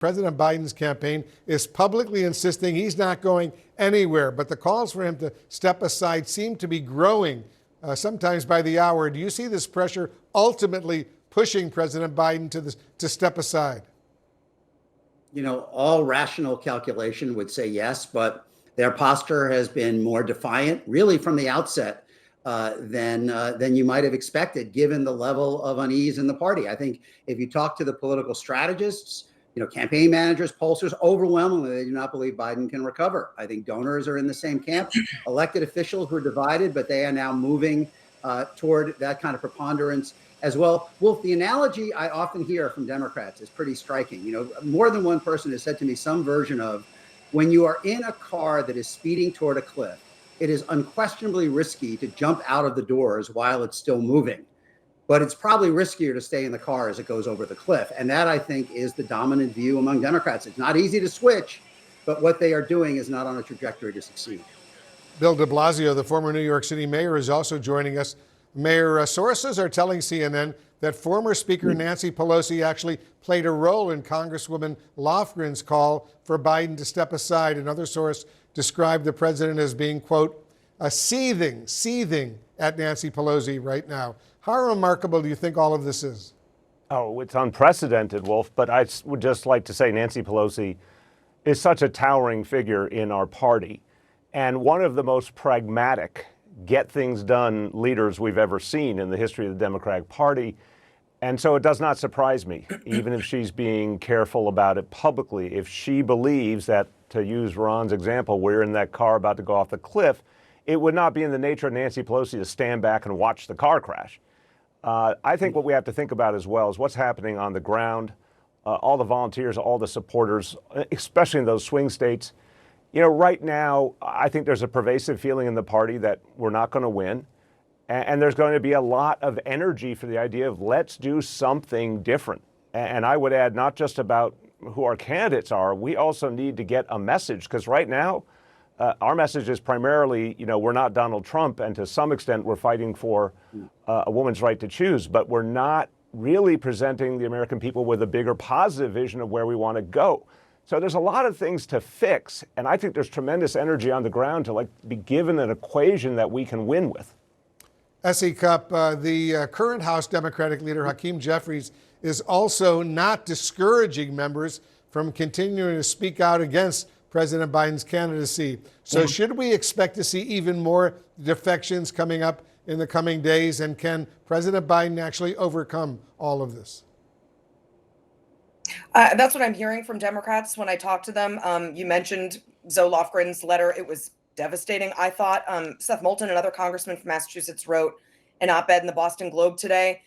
President Biden's campaign is publicly insisting he's not going anywhere, but the calls for him to step aside seem to be growing, sometimes by the hour. Do you see this pressure ultimately pushing President Biden to step aside? You know, all rational calculation would say yes, but their posture has been more defiant, really, from the outset than you might have expected, given the level of unease in the party. I think if you talk to the political strategists, campaign managers, pollsters, overwhelmingly, they do not believe Biden can recover. I think donors are in the same camp. Elected officials were divided, but they are now moving toward that kind of preponderance as well. Wolf, the analogy I often hear from Democrats is pretty striking. More than one person has said to me some version of, when you are in a car that is speeding toward a cliff, it is unquestionably risky to jump out of the doors while it's still moving. But it's probably riskier to stay in the car as it goes over the cliff. And that, I think, is the dominant view among Democrats. It's not easy to switch, but what they are doing is not on a trajectory to succeed. Bill de Blasio, the former New York City mayor, is also joining us. Mayor, sources are telling CNN that former Speaker Nancy Pelosi actually played a role in Congresswoman Lofgren's call for Biden to step aside. Another source described the president as being, quote, seething at Nancy Pelosi right now. How remarkable do you think all of this is? Oh, it's unprecedented, Wolf, but I would just like to say Nancy Pelosi is such a towering figure in our party and one of the most pragmatic, get things done leaders we've ever seen in the history of the Democratic Party. And so it does not surprise me, even if she's being careful about it publicly, if she believes that, to use Ron's example, we're in that car about to go off the cliff, it would not be in the nature of Nancy Pelosi to stand back and watch the car crash. I think what we have to think about as well is what's happening on the ground, all the volunteers, all the supporters, especially in those swing states. Right now, I think there's a pervasive feeling in the party that we're not going to win. And there's going to be a lot of energy for the idea of let's do something different. And I would add not just about who our candidates are, we also need to get a message, because right now, our message is primarily, we're not Donald Trump, and to some extent we're fighting for a woman's right to choose, but we're not really presenting the American people with a bigger positive vision of where we want to go. So there's a lot of things to fix, and I think there's tremendous energy on the ground to be given an equation that we can win with. S.E. Cupp, the current House Democratic leader, Hakeem Jeffries, is also not discouraging members from continuing to speak out against President Biden's candidacy. So should we expect to see even more defections coming up in the coming days? And can President Biden actually overcome all of this? That's what I'm hearing from Democrats when I talk to them. You mentioned Zoe Lofgren's letter. It was devastating, I thought. Seth Moulton, another congressman from Massachusetts, wrote an op-ed in the Boston Globe today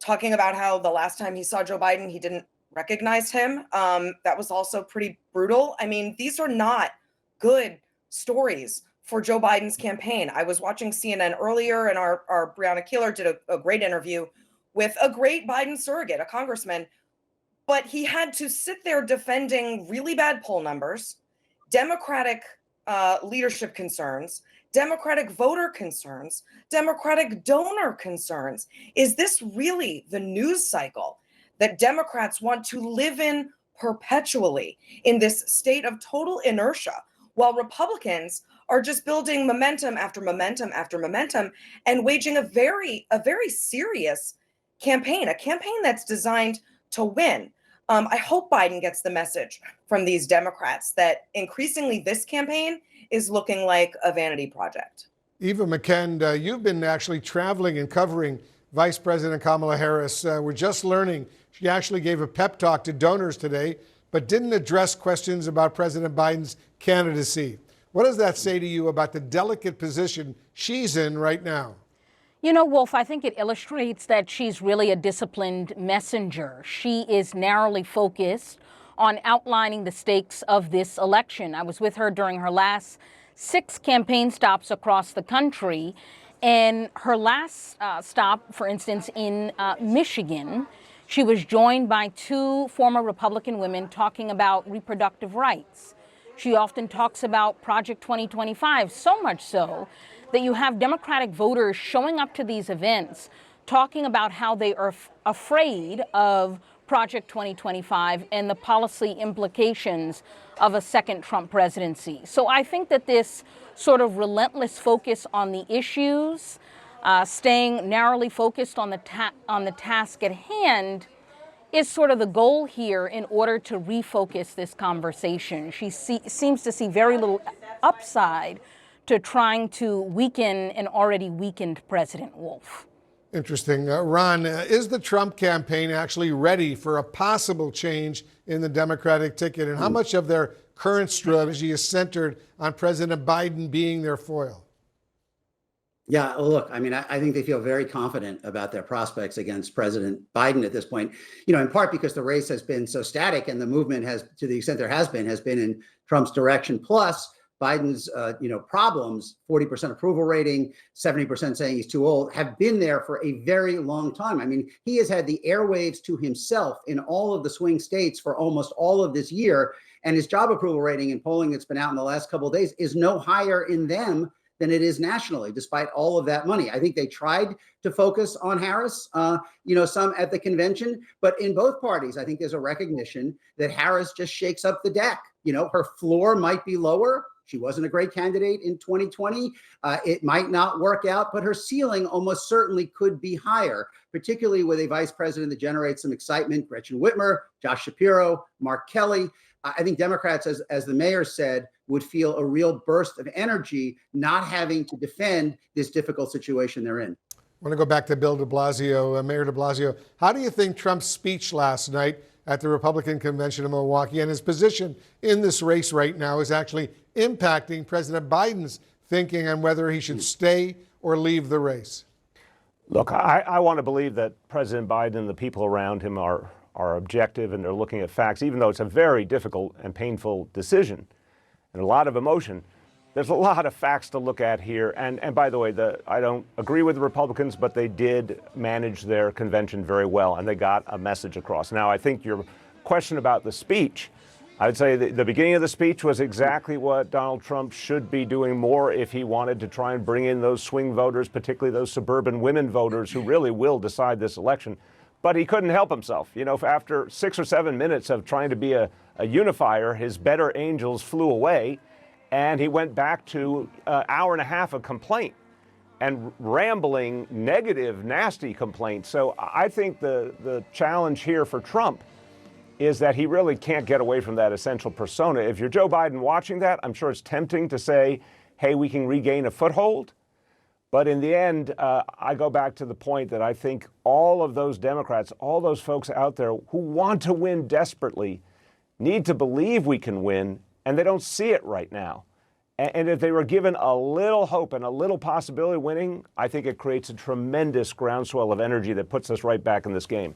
talking about how the last time he saw Joe Biden, he didn't recognize him. That was also pretty brutal. I mean, these are not good stories for Joe Biden's campaign. I was watching CNN earlier, and our Breonna Keeler did a great interview with a great Biden surrogate, a congressman, but he had to sit there defending really bad poll numbers, Democratic leadership concerns, Democratic voter concerns, Democratic donor concerns. Is this really the news cycle that Democrats want to live in perpetually, in this state of total inertia, while Republicans are just building momentum after momentum after momentum and waging a very serious campaign, a campaign that's designed to win? I hope Biden gets the message from these Democrats that increasingly this campaign is looking like a vanity project. Eva McKend, you've been actually traveling and covering Vice President Kamala Harris. We're just learning she actually gave a pep talk to donors today, but didn't address questions about President Biden's candidacy. What does that say to you about the delicate position she's in right now? Wolf, I think it illustrates that she's really a disciplined messenger. She is narrowly focused on outlining the stakes of this election. I was with her during her last 6 campaign stops across the country. And her last stop, for instance, in Michigan, she was joined by 2 former Republican women talking about reproductive rights. She often talks about Project 2025, so much so that you have Democratic voters showing up to these events talking about how they are afraid of Project 2025 and the policy implications of a second Trump presidency. So I think that this sort of relentless focus on the issues, staying narrowly focused on the task at hand, is sort of the goal here in order to refocus this conversation. She seems to see very little upside to trying to weaken an already weakened President Wolf. Interesting. Ron, is the Trump campaign actually ready for a possible change in the Democratic ticket? And how much of their current strategy is centered on President Biden being their foil? Yeah, well, look, I mean, I think they feel very confident about their prospects against President Biden at this point, in part because the race has been so static and the movement has, to the extent there has been in Trump's direction. Plus, Biden's, problems, 40% approval rating, 70% saying he's too old, have been there for a very long time. I mean, he has had the airwaves to himself in all of the swing states for almost all of this year. And his job approval rating in polling that's been out in the last couple of days is no higher in them than it is nationally, despite all of that money. I think they tried to focus on Harris, some at the convention, but in both parties, I think there's a recognition that Harris just shakes up the deck. Her floor might be lower. She wasn't a great candidate in 2020. It might not work out, but her ceiling almost certainly could be higher, particularly with a vice president that generates some excitement. Gretchen Whitmer, Josh Shapiro, Mark Kelly. I think Democrats, as the mayor said, would feel a real burst of energy not having to defend this difficult situation they're in. I want to go back to Bill de Blasio. Mayor de Blasio, how do you think Trump's speech last night at the Republican convention in Milwaukee and his position in this race right now is actually impacting President Biden's thinking on whether he should stay or leave the race? Look, I want to believe that President Biden and the people around him are objective and they're looking at facts, even though it's a very difficult and painful decision and a lot of emotion. There's a lot of facts to look at here. And by the way, I don't agree with the Republicans, but they did manage their convention very well, and they got a message across. Now, I think your question about the speech, I would say the beginning of the speech was exactly what Donald Trump should be doing more if he wanted to try and bring in those swing voters, particularly those suburban women voters who really will decide this election. But he couldn't help himself. After 6 or 7 minutes of trying to be a unifier, his better angels flew away. And he went back to an hour and a half of complaint and rambling, negative, nasty complaints. So I think the challenge here for Trump is that he really can't get away from that essential persona. If you're Joe Biden watching that, I'm sure it's tempting to say, hey, we can regain a foothold. But in the end, I go back to the point that I think all of those Democrats, all those folks out there who want to win desperately need to believe we can win. And they don't see it right now. And if they were given a little hope and a little possibility of winning, I think it creates a tremendous groundswell of energy that puts us right back in this game.